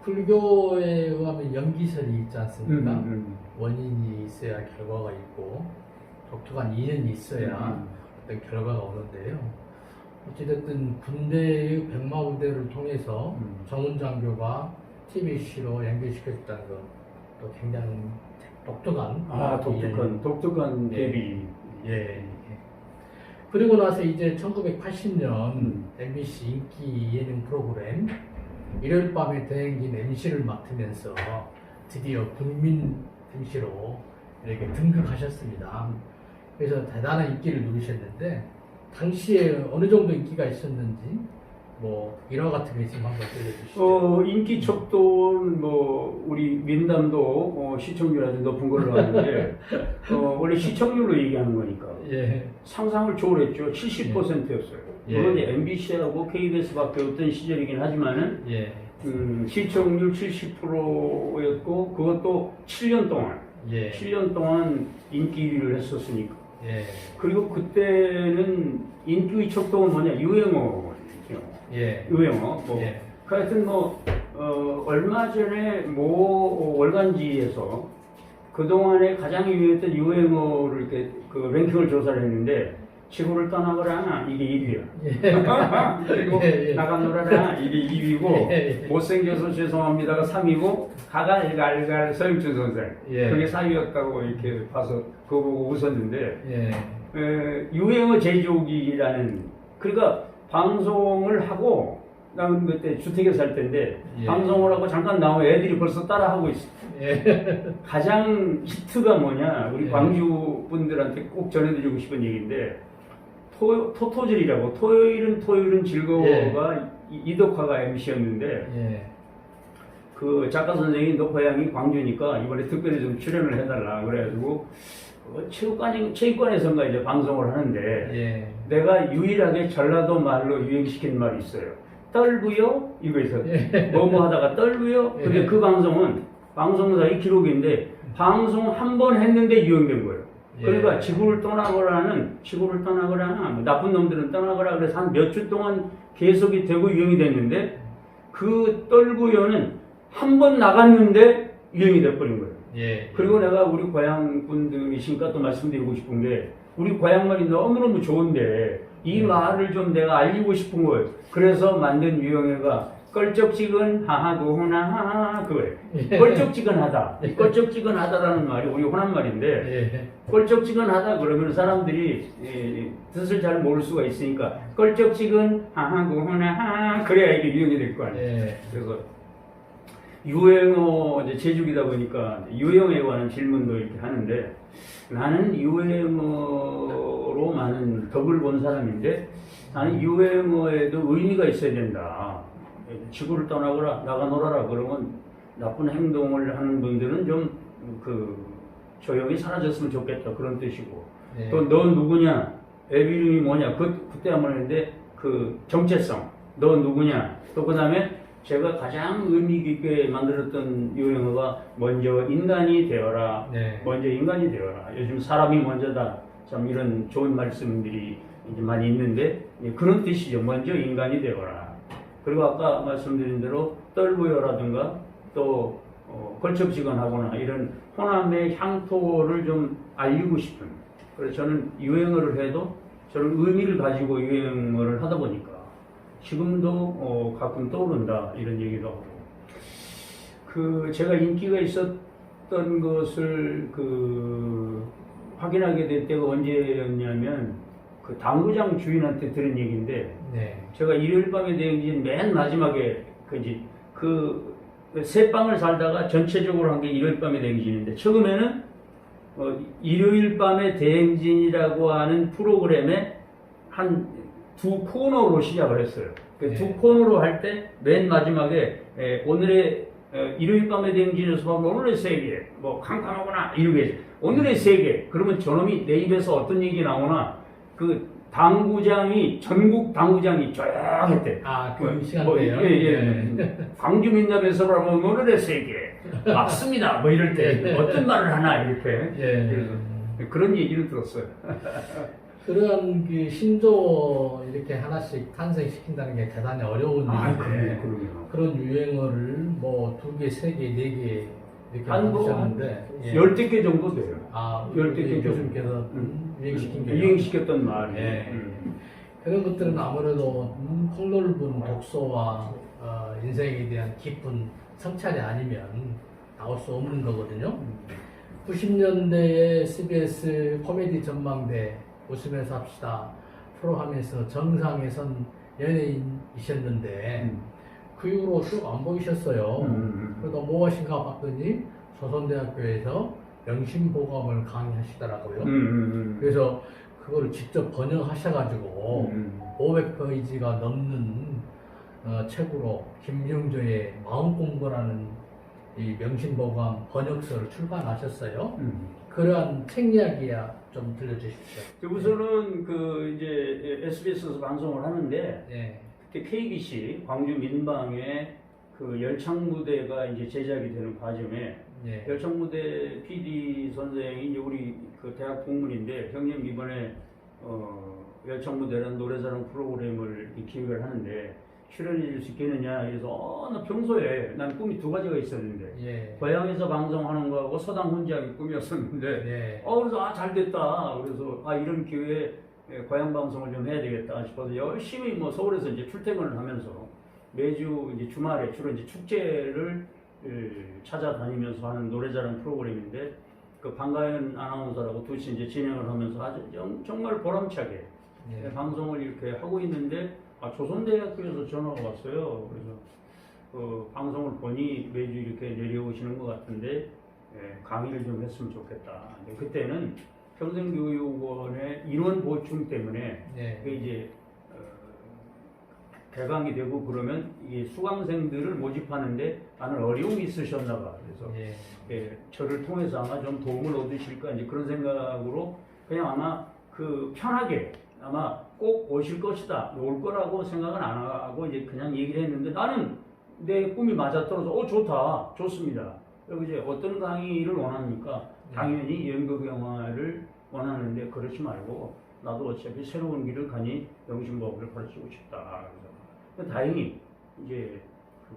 불교에 의하면 연기설이 있지 않습니까? 원인이 있어야 결과가 있고 독특한 인연이 있어야 어떤 결과가 오는데요. 어찌됐든 군대의 백마부대를 통해서 정훈장교가 TBC로 연결시켰다는 것도 굉장히 독특한 독특한 대비. 예. 그리고 나서 이제 1980년 MBC 인기 예능 프로그램 일요일 밤에 대행진 MC를 맡으면서 드디어 국민 MC로 이렇게 등극하셨습니다. 그래서 대단한 인기를 누리셨는데 당시에 어느 정도 인기가 있었는지 뭐 일화 같은 거 있으면 한번 들려주시죠. 인기 척도는 뭐 우리 민담도 시청률 아주 높은 걸로 아는데 원래 시청률로 얘기하는 거니까 상상을 초월했죠. 70%였어요. 물론 MBC하고 KBS밖에 없던 시절이긴 하지만은 시청률 70%였고 그것도 7년 동안 7년 동안 인기 1위를 했었으니까. 그리고 그때는 인기 척도는 뭐냐 유행어. 유행어. 하여튼 얼마 전에 월간지에서 그동안에 가장 유행했던 유행어를 이렇게 랭킹을 조사를 했는데 지구를 떠나거라 이게 1위야. 그리고 나가 놀아라 이게 2위고 못생겨서 죄송합니다가 3위고 가갈갈갈 서영춘 선생 그게 4위였다고 이렇게 봐서 그거 보고 웃었는데 유행어 제조기라는 그러니까 방송을 하고 난 그때 주택에 살 때인데 방송을 하고 잠깐 나오면 애들이 벌써 따라하고 있어. 가장 히트가 뭐냐 우리 광주 분들한테 꼭 전해드리고 싶은 얘기인데 토토질이라고 토요일은 즐거워가 이덕화가 MC였는데 그 작가 선생이 너 고향이 광주니까 이번에 특별히 좀 출연을 해달라 그래가지고 체육관에선가 이제 방송을 하는데 내가 유일하게 전라도 말로 유행시킨 말이 있어요. 떨부요? 이거 있어요. 뭐뭐 하다가 떨부요? 근데 그 방송은 방송사의 기록인데 방송 한 번 했는데 유행된 거예요. 그러니까 지구를 떠나거라, 뭐 나쁜 놈들은 떠나거라 그래서 한 몇 주 동안 계속이 되고 유행이 됐는데 그 떨부요는 한 번 나갔는데 유행이 돼버린 거예요. 그리고 내가 우리 고향 분들이시니까 또 말씀드리고 싶은 게 우리 고향말이 너무너무 좋은데 이 말을 좀 내가 알리고 싶은 거예요. 그래서 만든 유행어가 껄쩍지근 하하고호나 하하 그거예요. 껄쩍지근하다. 껄쩍지근하다라는 말이 우리 호남말인데 껄쩍지근하다 그러면 사람들이 뜻을 잘 모를 수가 있으니까 껄쩍지근 하하고호나 하하 그래야 이게 유행이 될 거 아니에요. 그래서 유행어 이제 제주기다 보니까 유행어에 관한 질문도 이렇게 하는데 나는 유행어로 많은 덕을 본 사람인데 나는 유행어에도 의미가 있어야 된다. 지구를 떠나거라 나가 놀아라 그러면 나쁜 행동을 하는 분들은 좀 조용히 사라졌으면 좋겠다 그런 뜻이고 또 너 누구냐 앱 이름이 뭐냐 그때 한번 했는데 정체성 너 누구냐 또 그 다음에 제가 가장 의미 깊게 만들었던 유행어가 먼저 인간이 되어라. 먼저 인간이 되어라. 요즘 사람이 먼저다. 참 이런 좋은 말씀들이 이제 많이 있는데 그런 뜻이죠. 먼저 인간이 되어라. 그리고 아까 말씀드린 대로 떨부여라든가 또 걸첩지근하거나 이런 호남의 향토를 좀 알리고 싶은 그래서 저는 유행어를 해도 저는 의미를 가지고 유행어를 하다 보니까 지금도 가끔 떠오른다 이런 얘기도 하고 제가 인기가 있었던 것을 확인하게 될 때가 언제였냐면 당구장 주인한테 들은 얘기인데 제가 일요일 밤에 대행진 맨 마지막에 세 방을 살다가 전체적으로 한 게 일요일 밤에 대행진인데 처음에는 일요일 밤에 대행진이라고 하는 프로그램에 한 두 코너로 시작을 했어요. 그 네. 두 코너로 할 때 맨 마지막에 오늘의 일요일 밤의 대행진에서 보면 오늘의 세계, 뭐 캄캄하구나 이렇게 오늘의 세계. 그러면 저놈이 내 입에서 어떤 얘기 나오나 그 당구장이 전국 당구장이 조용했대. 그 시간대요. 광주 민담에서 보면 오늘의 세계 맞습니다. 뭐 이럴 때 어떤 말을 하나 이렇게 그런 얘기를 들었어요. 그런 그 신조 이렇게 하나씩 탄생시킨다는 게 대단히 어려운 일인데 그런 유행어를 뭐 2개, 3개, 4개 이렇게 만드셨는데 10개 정도 돼요. 10개 교수님께서 유행시킨 게 유행시켰던 말이. 그런 것들은 아무래도 폭넓은 독서와 인생에 대한 깊은 성찰이 아니면 나올 수 없는 거거든요. 90년대에 CBS 코미디 전망대 웃으면서 합시다 프로 하면서 정상에 선 연예인이셨는데 그 이후로 쭉 안 보이셨어요. 그러다 뭐 하신가 봤더니 조선대학교에서 명심보감을 강의하시더라고요. 그래서 그거를 직접 번역하셔가지고 500페이지가 넘는 책으로 김영조의 마음공부라는 이 명심보감 번역서를 출간하셨어요. 그러한 책 이야기야 좀 들려주십시오. 우선은 그 이제 SBS에서 방송을 하는데 그때 KBC 광주 민방의 그 열창무대가 이제 제작이 되는 과정에 열창무대 PD 선생이 이제 우리 그 대학 동문인데 형님 이번에 열창무대라는 노래자랑 프로그램을 기획을 하는데 출연해 줄 수 있겠느냐. 그래서 나 평소에 난 꿈이 2가지가 있었는데 고향에서 방송하는 거하고 서당 혼자하기 꿈이었었는데 그래서 잘 됐다. 그래서 이런 기회에 고향 방송을 좀 해야 되겠다 싶어서 열심히 뭐 서울에서 이제 출퇴근을 하면서 매주 이제 주말에 주로 이제 축제를 찾아다니면서 하는 노래자랑 프로그램인데 그 방가연 아나운서라고 둘이 이제 진행을 하면서 아주 정말 보람차게 방송을 이렇게 하고 있는데 조선대학교에서 전화가 왔어요. 그래서 방송을 보니 매주 이렇게 내려오시는 것 같은데 강의를 좀 했으면 좋겠다. 근데 그때는 평생교육원의 인원 보충 때문에 그게 이제 개강이 되고 그러면 이 수강생들을 모집하는데 많은 어려움이 있으셨나 봐. 그래서 저를 통해서 아마 좀 도움을 얻으실까 이제 그런 생각으로 그냥 아마 그 편하게 아마 꼭 오실 것이다, 올 거라고 생각은 안 하고 이제 그냥 얘기를 했는데 나는 내 꿈이 맞아떨어서 좋다, 좋습니다. 그리고 이제 어떤 강의를 원합니까? 당연히 연극 영화를 원하는데 그렇지 말고 나도 어차피 새로운 길을 가니 명심보감을 가르치고 싶다. 그래서 다행히 이제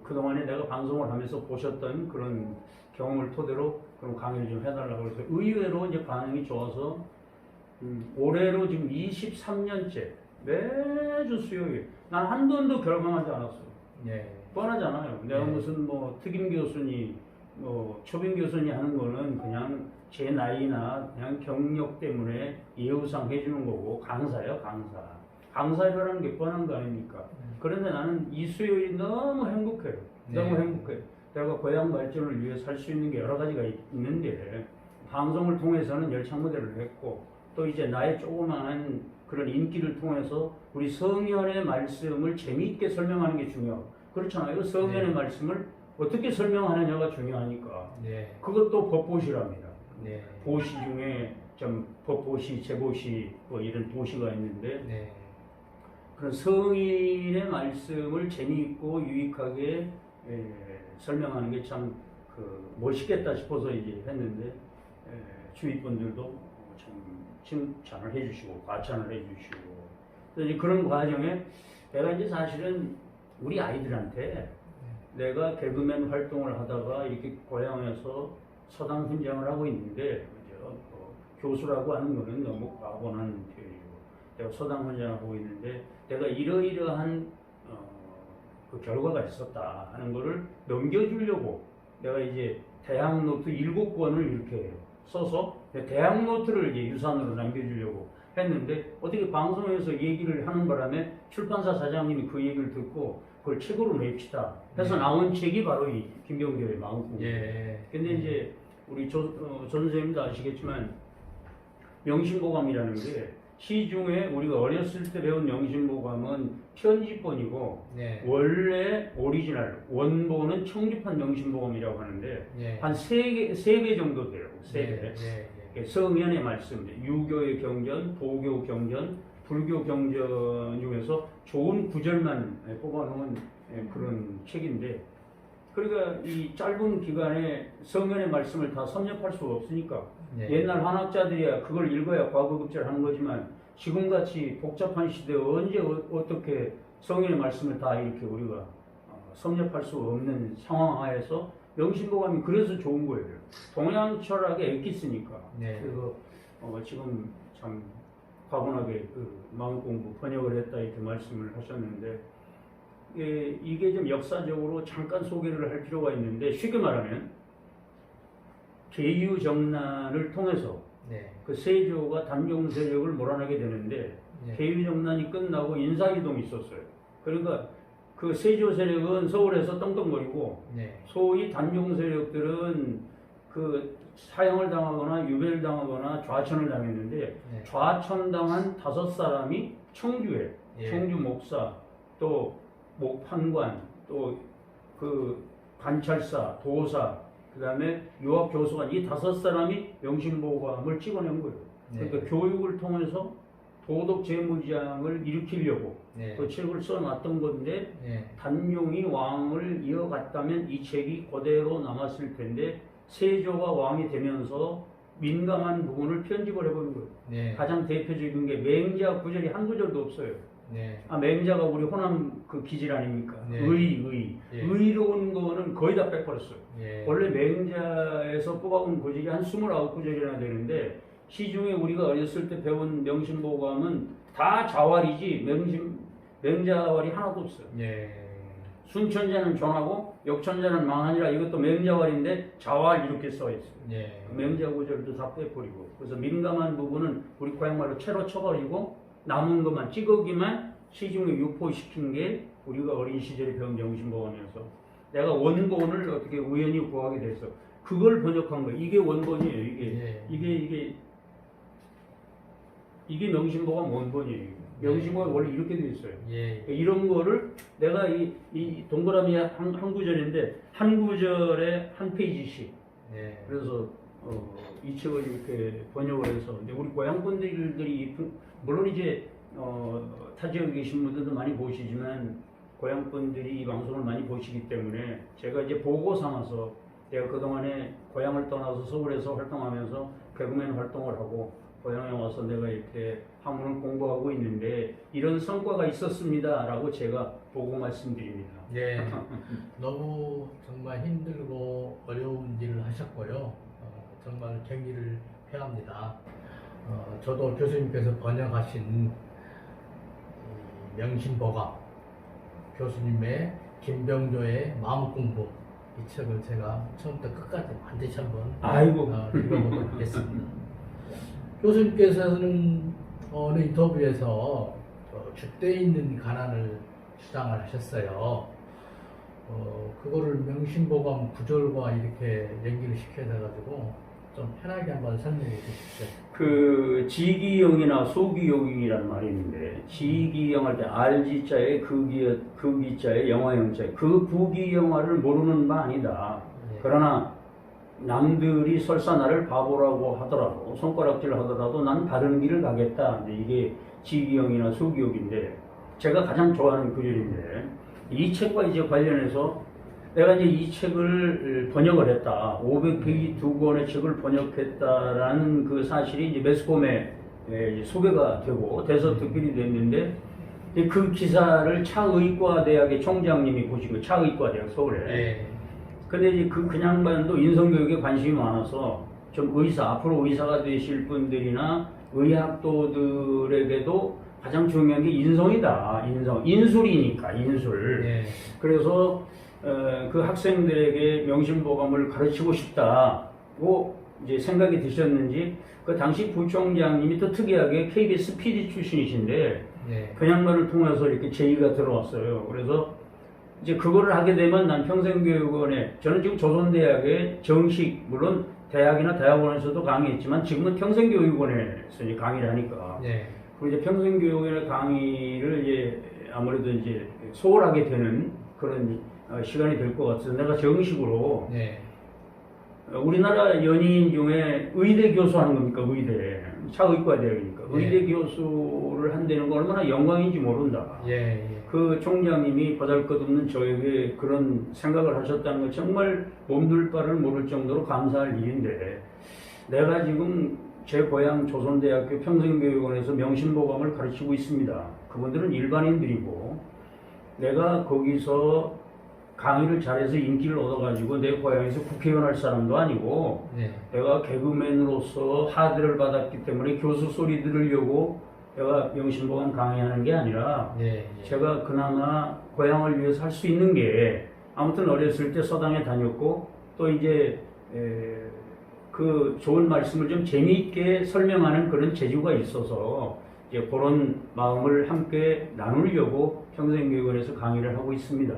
그동안에 내가 방송을 하면서 보셨던 그런 경험을 토대로 그런 강의를 좀 해달라고 해서 의외로 이제 반응이 좋아서 올해로 지금 23년째 매주 수요일 난 한 번도 결강하지 않았어요. 뻔하잖아요. 내가 무슨 뭐 특임 교수니 뭐 초빙 교수니 하는 거는 그냥 제 나이나 그냥 경력 때문에 예우상 해주는 거고 강사예요, 강사. 강사라는 게 뻔한 거 아닙니까? 그런데 나는 이 수요일이 너무 행복해요. 너무 행복해요. 내가 고향 발전을 위해 살 수 있는 게 여러 가지가 있는데 방송을 통해서는 열창무대를 했고 또 이제 나의 조그마한 그런 인기를 통해서 우리 성현의 말씀을 재미있게 설명하는 게 중요하고 그렇잖아요. 성현의 말씀을 어떻게 설명하느냐가 중요하니까 그것도 법보시랍니다. 보시 중에 좀 법보시, 제보시 뭐 이런 보시가 있는데 그런 성인의 말씀을 재미있고 유익하게 설명하는 게 참 멋있겠다 싶어서 이제 했는데 주위 분들도 참 칭찬을 해주시고 과찬을 해주시고 그래서 이제 그런 과정에 내가 이제 사실은 우리 아이들한테 내가 개그맨 활동을 하다가 이렇게 고향에서 서당 훈장을 하고 있는데 교수라고 하는 거는 너무 과분한 표현이고 내가 서당 훈장을 하고 있는데 내가 이러이러한 그 결과가 있었다 하는 거를 넘겨주려고 내가 이제 대학노트 7권을 이렇게 써서 대학노트를 이제 유산으로 남겨주려고 했는데 어떻게 방송에서 얘기를 하는 바람에 출판사 사장님이 그 얘기를 듣고 그걸 책으로 냅시다 해서 나온 책이 바로 이 김병조의 마음공부. 근데 이제 우리 전 선생님도 아시겠지만 명심보감이라는 게 시중에 우리가 어렸을 때 배운 명심보감은 편집본이고 네. 원래 오리지널 원본은 청주판 명심보감이라고 하는데 네. 한 세 배 정도 돼요. 세 배. 네. 네. 성현의 말씀, 유교의 경전, 도교 경전, 불교 경전 중에서 좋은 구절만 뽑아놓은 그런 책인데, 그러니까 이 짧은 기간에 성현의 말씀을 다 섭렵할 수가 없으니까 네. 옛날 한학자들이야 그걸 읽어야 과거급제를 하는 거지만 지금같이 복잡한 시대에 언제 어떻게 성현의 말씀을 다 이렇게 우리가 섭렵할 수 없는 상황 하에서 명심보감이 그래서 좋은 거예요. 동양 철학에 엑기스니까. 네. 그래서 지금 참 과분하게 그 마음 공부 번역을 했다 이렇게 말씀을 하셨는데, 이게 좀 역사적으로 잠깐 소개를 할 필요가 있는데, 쉽게 말하면 계유정난을 통해서 네. 그 세조가 단종 세력을 몰아내게 되는데, 네. 계유정난이 끝나고 인사이동이 있었어요. 그러니까 그 세조 세력은 서울에서 떵떵거리고 네. 소위 단종 세력들은 그 사형을 당하거나 유배를 당하거나 좌천을 당했는데, 네. 좌천당한 5사람이 청주에 예. 청주 목사, 또 목판관, 또 그 관찰사, 도사, 그 다음에 유학 교수관, 이 5사람이 명심보감을 찍어낸 거예요. 네. 그러니까 교육을 통해서 도덕 재무장을 일으키려고 네. 그 책을 써놨던 건데, 네. 단종이 왕을 이어갔다면 이 책이 그대로 남았을 텐데 세조가 왕이 되면서 민감한 부분을 편집을 해버린 거예요. 네. 가장 대표적인 게 맹자 구절이 한 구절도 없어요. 네. 맹자가 우리 호남 그 기질 아닙니까? 네. 의. 예. 의로운 거는 거의 다 빼버렸어요. 예. 원래 맹자에서 뽑아온 구절이 한 29구절이나 되는데, 시중에 우리가 어렸을 때 배운 명심보감은 다 자활이지 맹자활이 하나도 없어요. 예. 순천자는 존하고 역천자는 망하니라, 이것도 맹자활인데 자활 이렇게 써있어요. 예. 맹자 구절도 다 빼버리고, 그래서 민감한 부분은 우리 고향말로 채로 쳐버리고 남은 것만 찌꺼기만 시중에 유포시킨 게 우리가 어린 시절에 배운 명심보감이어서 내가 원본을 어떻게 우연히 구하게 돼서 그걸 번역한 거예요. 이게 원본이에요. 예. 이게 명심보감 원본이에요. 명심보감 원래 이렇게 돼 있어요. 예. 이런 거를 내가 이 동그라미 한 구절인데 한 구절에 한 페이지씩. 예. 그래서 이 책을 이렇게 번역을 해서, 근데 우리 고향 분들이 물론 이제 타 지역에 계신 분들도 많이 보시지만 고향 분들이 이 방송을 많이 보시기 때문에 제가 이제 보고 삼아서, 내가 그동안에 고향을 떠나서 서울에서 활동하면서 개그맨 활동을 하고 고향에 와서 내가 이렇게 한문을 공부하고 있는데 이런 성과가 있었습니다 라고 제가 보고 말씀드립니다. 예. 너무 정말 힘들고 어려운 일을 하셨고요. 정말 경의를 표합니다. 저도 교수님께서 번역하신 이 명심보감, 교수님의 김병조의 마음공부, 이 책을 제가 처음부터 끝까지 반드시 한번 읽어보도록 하겠습니다. 교수님께서는 어느 인터뷰에서 줏대 있는 가난을 주장을 하셨어요. 그거를 명심보감 구절과 이렇게 연기를 시켜서 좀 편하게 한번 설명해 주십시오. 그 지기용이나 소기용이라는 말이 있는데, 지기용 할 때 알지자에 그기자에 영화영자에 그 부기영화를 모르는 바 아니다. 네. 그러나 남들이 설사 나를 바보라고 하더라도, 손가락질 하더라도 난 다른 길을 가겠다. 근데 이게 지기용이나 소기용인데, 제가 가장 좋아하는 구절인데, 이 책과 이제 관련해서 내가 이제 이 책을 번역을 했다. 500페이지 2권의 책을 번역했다라는 그 사실이 이제 매스컴에 소개가 되고 대서특필이 됐는데, 그 기사를 차의과대학의 총장님이 보신 거예요. 차의과대학 서울에. 네. 근데 이제 그 양반도 인성교육에 관심이 많아서 좀 앞으로 의사가 되실 분들이나 의학도들에게도 가장 중요한 게 인성이다. 인술이니까, 인술. 네. 그래서 그 학생들에게 명심보감을 가르치고 싶다고 이제 생각이 드셨는지, 그 당시 부총장님이 또 특이하게 KBS PD 출신이신데, 네. 그 양반을 통해서 이렇게 제의가 들어왔어요. 그래서 이제 그거를 하게 되면 난 평생교육원에, 저는 지금 조선대학의 정식, 물론 대학이나 대학원에서도 강의했지만 지금은 평생교육원에서 이제 강의를 하니까, 네. 그리고 이제 평생교육이나 강의를 이제 아무래도 이제 소홀하게 되는 그런 시간이 될 것 같아서 내가 정식으로 네. 우리나라 연예인 중에 의대 교수 하는 겁니까? 의대. 차의과대학이니까. 예. 의대 교수를 한다는 거 얼마나 영광인지 모른다. 예. 그 총장님이 보잘것없는 저에게 그런 생각을 하셨다는 건 정말 몸둘 바를 모를 정도로 감사할 일인데 내가 지금 제 고향 조선대학교 평생교육원에서 명심보감을 가르치고 있습니다. 그분들은 일반인들이고 내가 거기서 강의를 잘해서 인기를 얻어가지고 내 고향에서 국회의원 할 사람도 아니고 네. 내가 개그맨으로서 하드를 받았기 때문에 교수 소리 들으려고 내가 명심보감 강의하는 게 아니라 예. 제가 그나마 고향을 위해서 할 수 있는 게 아무튼 어렸을 때 서당에 다녔고 또 이제 그 좋은 말씀을 좀 재미있게 설명하는 그런 재주가 있어서 이제 그런 마음을 함께 나누려고 평생교육원에서 강의를 하고 있습니다.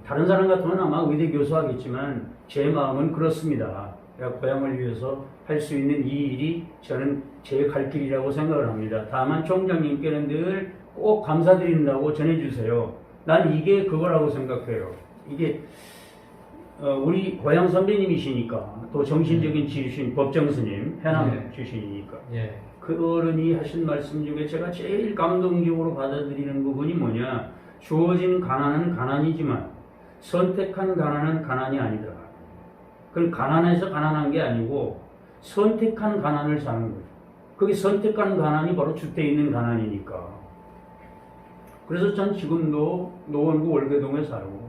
다른 사람 같으면 아마 의대 교수 하겠지만 제 마음은 그렇습니다. 내가 고향을 위해서 할 수 있는 이 일이 저는 제 갈 길이라고 생각을 합니다. 다만 총장님께는 늘 꼭 감사드린다고 전해주세요. 난 이게 그거라고 생각해요. 이게 우리 고향 선배님이시니까 또 정신적인 지주신 법정스님 해남 네. 출신이니까 예. 그 어른이 하신 말씀 중에 제가 제일 감동적으로 받아들이는 부분이 뭐냐, 주어진 가난은 가난이지만 선택한 가난은 가난이 아니다. 그건 가난해서 가난한 게 아니고 선택한 가난을 사는 거예요. 그게 선택한 가난이 바로 주택에 있는 가난이니까. 그래서 전 지금도 노원구 월계동에 살고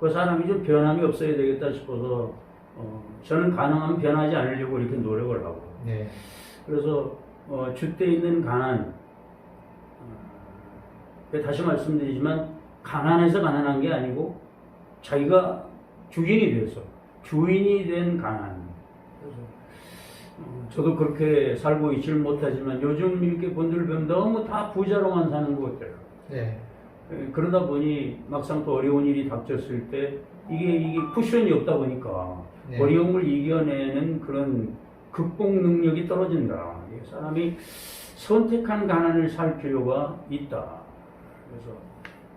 그 사람이 좀 변함이 없어야 되겠다 싶어서 저는 가능하면 변하지 않으려고 이렇게 노력을 하고. 네. 그래서 주택에 있는 가난, 다시 말씀드리지만 가난해서 가난한 게 아니고 자기가 주인이 돼서 주인이 된 가난. 그래서 저도 그렇게 살고 있지를 못하지만 요즘 이렇게 본들 보면 너무 다 부자로만 사는 것 같아요. 네. 그러다 보니 막상 또 어려운 일이 닥쳤을 때 이게 쿠션이 없다 보니까 네. 어려움을 이겨내는 그런 극복 능력이 떨어진다. 사람이 선택한 가난을 살 필요가 있다. 그래서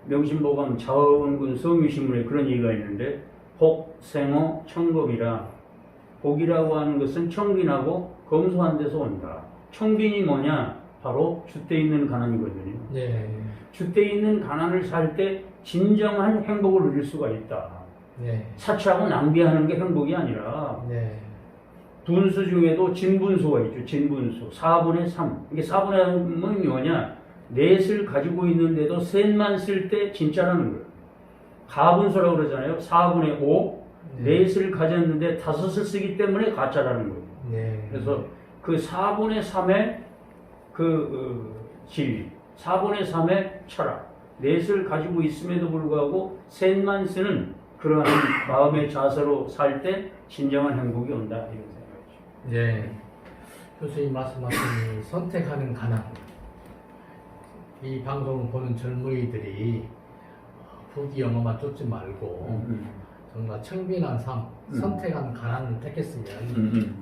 명심보감 자원군 성유신문에 그런 얘기가 있는데 복, 생호, 청검이라. 복이라고 하는 것은 청빈하고 검소한 데서 온다. 청빈이 뭐냐? 바로 주택에 있는 가난이거든요. 네. 주택에 있는 가난을 살 때 진정한 행복을 누릴 수가 있다. 네. 사치하고 낭비하는 게 행복이 아니라 네. 분수 중에도 진분수가 있죠. 진분수. 4분의 3. 이게 4분의 3은 뭐냐? 넷을 가지고 있는데도 셋만 쓸 때 진짜라는 거예요. 가분수라고 그러잖아요. 4분의 5. 넷을 가졌는데 5을 쓰기 때문에 가짜라는 거예요. 네. 그래서 그 4분의 3의 진리, 4분의 3의 철학, 넷을 가지고 있음에도 불구하고 셋만 쓰는 그러한 마음의 자세로 살 때 진정한 행복이 온다, 이런 생각이죠. 네. 교수님 말씀하신 이 선택하는 가난. 이 방송을 보는 젊은이들이 부귀 영화만 쫓지 말고 정말 청빈한 삶, 선택한 가난을 택했으면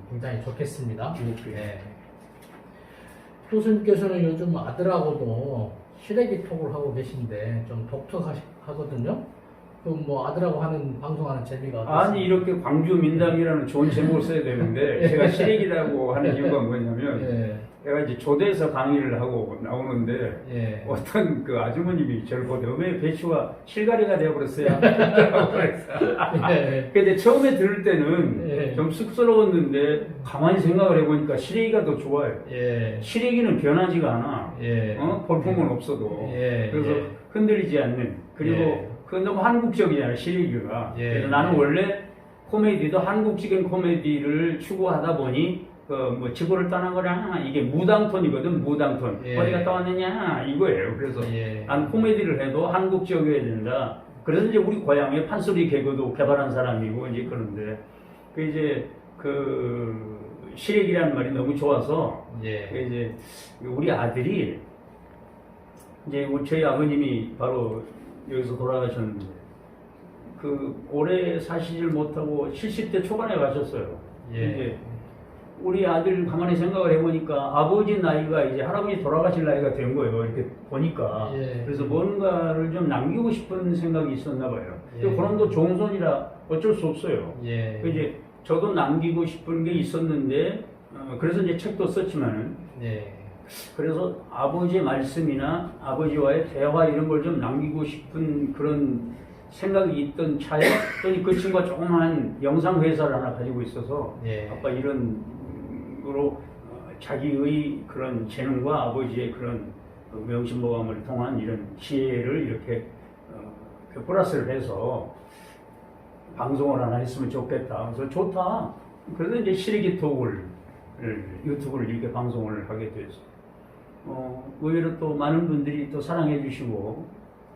굉장히 좋겠습니다. 네. 교수님께서는 요즘 아들하고도 시래기 톡을 하고 계신데 좀 독특하거든요. 그 뭐 아들하고 하는 방송하는 재미가 어떠세요? 아니 이렇게 광주 민담이라는 좋은 제목을 써야 되는데 제가 시래기라고 하는 이유가 뭐냐면 예. 내가 이제 조대에서 강의를 하고 나오는데 예. 어떤 그 아주머님이 저를 보더니 왜 배추가 실가리가 되어버렸어요? 라고 그랬어. 예. 근데 처음에 들을 때는 예. 좀 쑥스러웠는데 가만히 생각을 해보니까 시래기가 더 좋아요. 예. 시래기는 변하지가 않아. 예. 볼품은 없어도. 예. 그래서 예. 흔들리지 않는. 그리고 예. 그건 너무 한국적이잖아요, 시래기가. 예. 그래서 나는 원래 코미디도 한국적인 코미디를 추구하다 보니 뭐 지구를 떠난 거랑 이게 무당톤이거든. 무당톤. 예. 어디 갔다 왔느냐 이거예요. 그래서 예. 난 코미디를 해도 한국적이어야 된다. 그래서 이제 우리 고향에 판소리 개그도 개발한 사람이고 이제 그런데 그 이제 그 시래기라는 말이 너무 좋아서 예. 그 이제 우리 아들이 이제 저희 아버님이 바로 여기서 돌아가셨는데 그 오래 사시질 못하고 70대 초반에 가셨어요. 예. 이제 우리 아들 가만히 생각을 해보니까 아버지 나이가 이제 할아버지 돌아가실 나이가 된 거예요. 이렇게 보니까. 예. 그래서 뭔가를 좀 남기고 싶은 생각이 있었나 봐요. 예. 그럼도 좋은 손이라 어쩔 수 없어요. 예. 이제 저도 남기고 싶은 게 있었는데, 그래서 이제 책도 썼지만은, 예. 그래서 아버지의 말씀이나 아버지와의 대화 이런 걸 좀 남기고 싶은 그런 생각이 있던 차에 또 그 친구가 조그만 영상 회사를 하나 가지고 있어서 예. 아빠 이런 으로 자기의 그런 재능과 아버지의 그런 명심보감을 통한 이런 지혜를 이렇게 플러스를 해서 방송을 하나 했으면 좋겠다. 그래서 좋다. 그래서 이제 시리기 톡을 유튜브를 이렇게 방송을 하게 돼서 의외로 또 많은 분들이 또 사랑해 주시고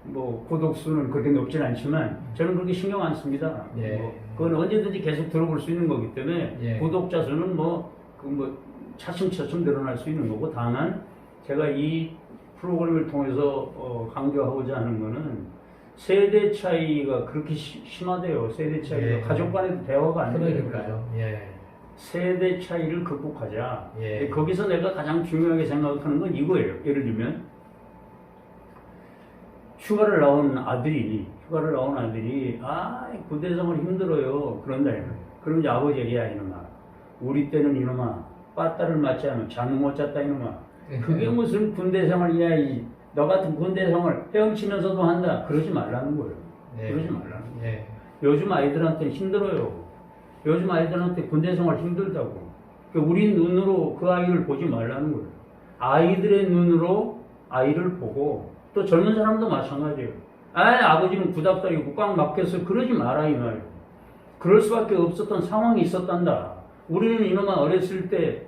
뭐 구독 수는 그렇게 높진 않지만 저는 그렇게 신경 안 씁니다. 예. 뭐 그건 언제든지 계속 들어볼 수 있는 거기 때문에 예. 구독자 수는 차츰차츰 늘어날 수 있는 거고, 다만 제가 이 프로그램을 통해서 강조하고자 하는 거는 세대 차이가 그렇게 심하대요. 세대 차이가 예. 가족 간에도 대화가 안 돼요. 그러니까요. 예. 세대 차이를 극복하자. 예. 거기서 내가 가장 중요하게 생각하는 건 이거예요. 예를 들면 휴가를 나온 아들이 군대 생활 힘들어요. 그런다 이거예요. 그럼 이제 아버지에게, 야 이놈아, 우리 때는 이놈아 빠따를 맞지 않으면 잠을 못 잤다 이놈아. 그게 무슨 군대 생활이야. 너 같은 군대 생활 헤엄치면서도 한다. 그러지 말라는 거예요. 예. 그러지 말라는 거예요. 예. 요즘 아이들한테 힘들어요. 요즘 아이들한테 군대 생활 힘들다고. 우리 눈으로 그 아이를 보지 말라는 거예요. 아이들의 눈으로 아이를 보고, 또 젊은 사람도 마찬가지예요. 아버지는 구닥다리고 꽉 막혀서 그러지 마라 이 말이에요. 그럴 수밖에 없었던 상황이 있었단다. 우리는 이놈아 어렸을 때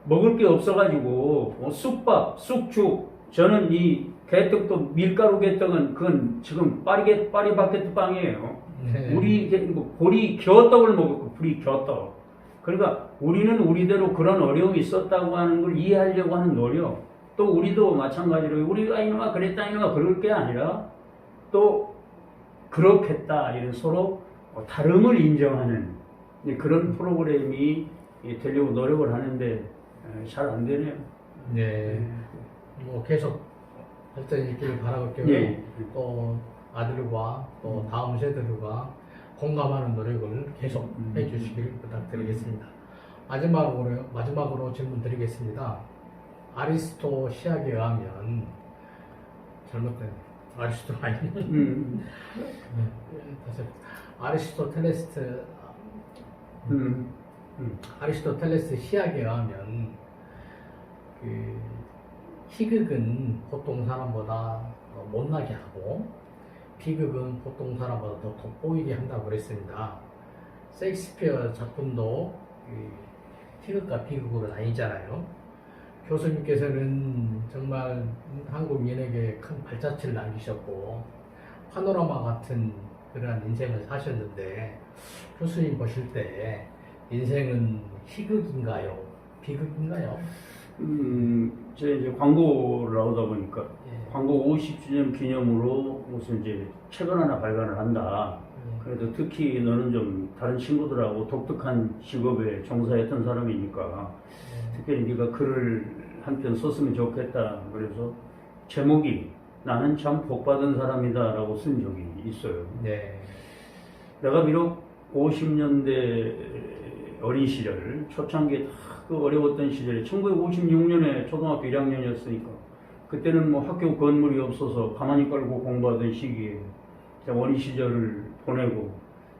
먹을 게 없어가지고 쑥밥, 쑥죽, 저는 이 개떡도 밀가루 개떡은 그건 지금 파리바게뜨 빵이에요. 네. 우리 보리 겨떡을 먹었고, 보리 겨떡. 그러니까 우리는 우리대로 그런 어려움이 있었다고 하는 걸 이해하려고 하는 노력. 또 우리도 마찬가지로 우리가 이놈아 그랬다 이놈아 그럴 게 아니라 또 그렇겠다 이런 서로 다름을 인정하는 그런 프로그램이 되려고 노력을 하는데 잘 안 되네요. 네. 뭐 계속 발전이 있기를 바라고요. 예. 또 아들과 또 다음 세대들과 공감하는 노력을 계속 해주시길 부탁드리겠습니다. 마지막으로 질문 드리겠습니다. 아리스토 시학에 의하면 잘못된 아리스토 아니면 아리스토텔레스 시학에 의하면 그 희극은 보통 사람보다 못나게 하고 비극은 보통 사람보다 더 돋보이게 한다고 그랬습니다. 셰익스피어 작품도 희극과 비극으로 나뉘잖아요. 교수님께서는 정말 한국인에게 큰 발자취를 남기셨고 파노라마 같은 그러한 인생을 사셨는데, 교수님 보실 때 인생은 희극인가요? 비극인가요? 제가 이제 광고를 나오다 보니까 예. 광고 50주년 기념으로 무슨 이제 책을 하나 발간을 한다. 그래도 특히 너는 좀 다른 친구들하고 독특한 직업에 종사했던 사람이니까 특별히 네가 글을 한 편 썼으면 좋겠다. 그래서 제목이 나는 참 복받은 사람이다 라고 쓴 적이 있어요. 네. 내가 비록 50년대 어린 시절, 초창기에 그 어려웠던 시절에 1956년에 초등학교 1학년이었으니까 그때는 뭐 학교 건물이 없어서 가만히 깔고 공부하던 시기에 어린 시절을 보내고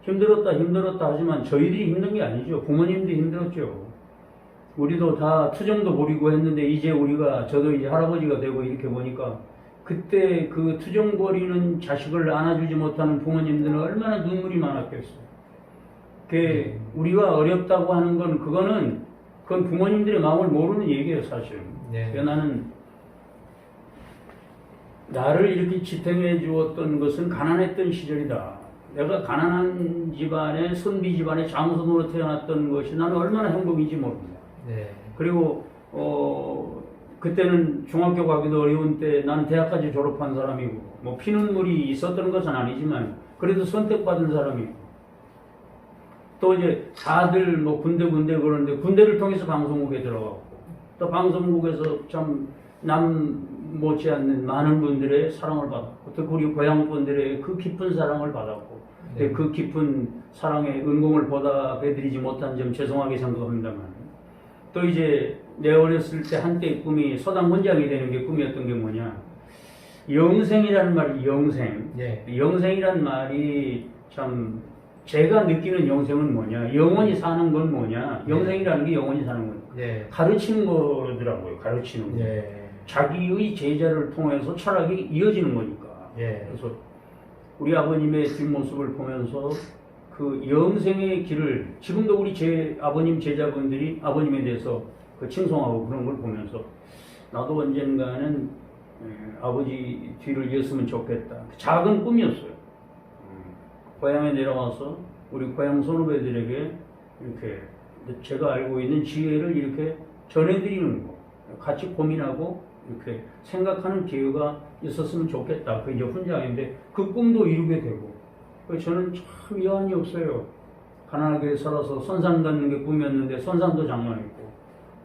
힘들었다 하지만 저희들이 힘든 게 아니죠. 부모님도 힘들었죠. 우리도 다 투정도 부리고 했는데 이제 저도 이제 할아버지가 되고 이렇게 보니까 그때 그 투정거리는 자식을 안아주지 못하는 부모님들은 얼마나 눈물이 많았겠어요. 우리가 어렵다고 하는 건 그건 부모님들의 마음을 모르는 얘기예요, 사실. 네. 나는 나를 이렇게 지탱해 주었던 것은 가난했던 시절이다. 내가 가난한 집안에 선비 집안에 장손으로 태어났던 것이 나는 얼마나 행복인지 모릅니다. 네. 그리고 그때는 중학교 가기도 어려운 때 나는 대학까지 졸업한 사람이고 뭐 피눈물이 있었던 것은 아니지만 그래도 선택받은 사람이고 또 이제 다들 뭐 군대 그러는데 군대를 통해서 방송국에 들어갔고 또 방송국에서 참 남 못지않는 많은 분들의 사랑을 받았고 또 우리 고향 분들의 그 깊은 사랑을 받았고 네. 그 깊은 사랑의 은공을 보답해드리지 못한 점 죄송하게 생각합니다만 또 이제 내 어렸을 때 한때 꿈이 서당 원장이 되는 게 꿈이었던 게 뭐냐 영생이라는 말이 영생 예. 영생이란 말이 참 제가 느끼는 영생은 뭐냐 영원히 사는 건 뭐냐 영생이라는 게 영원히 사는 거니까 예. 가르치는 거더라고요 가르치는 거 예. 자기의 제자를 통해서 철학이 이어지는 거니까 예. 그래서 우리 아버님의 뒷모습을 보면서 그 영생의 길을 지금도 우리 제 아버님 제자분들이 아버님에 대해서 그 칭송하고 그런 걸 보면서 나도 언젠가는 아버지 뒤를 이었으면 좋겠다. 작은 꿈이었어요. 고향에 내려와서 우리 고향 선후배들에게 이렇게 제가 알고 있는 지혜를 이렇게 전해드리는 거. 같이 고민하고 이렇게 생각하는 기회가 있었으면 좋겠다. 그 이제 훈장인데 그 꿈도 이루게 되고. 그래서 저는 참 여한이 없어요. 가난하게 살아서 선산 갖는 게 꿈이었는데 선산도 장만했고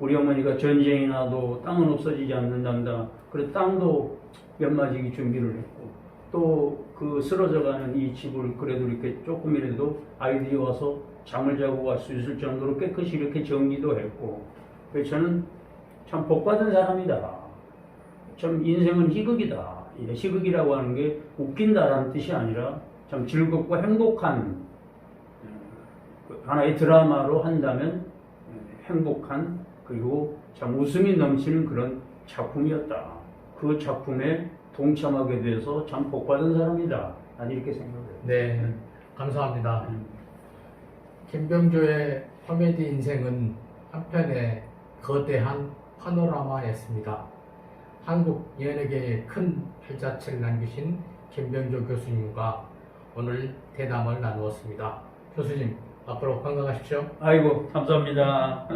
우리 어머니가 전쟁이 나도 땅은 없어지지 않는단다. 그래서 땅도 연마지기 준비를 했고 또 그 쓰러져가는 이 집을 그래도 이렇게 조금이라도 아이들이 와서 잠을 자고 갈 수 있을 정도로 깨끗이 이렇게 정리도 했고 그래서 저는 참 복받은 사람이다. 참 인생은 희극이다. 희극이라고 하는 게 웃긴다라는 뜻이 아니라 참 즐겁고 행복한 하나의 드라마로 한다면 행복한 그리고 참 웃음이 넘치는 그런 작품이었다. 그 작품에 동참하게 돼서 참 복받은 사람이다. 난 이렇게 생각해요. 네. 감사합니다. 김병조의 코미디 인생은 한편의 거대한 파노라마였습니다. 한국 연예계에 큰 발자취를 남기신 김병조 교수님과 오늘 대담을 나누었습니다. 교수님, 앞으로 건강하십시오. 아이고, 감사합니다.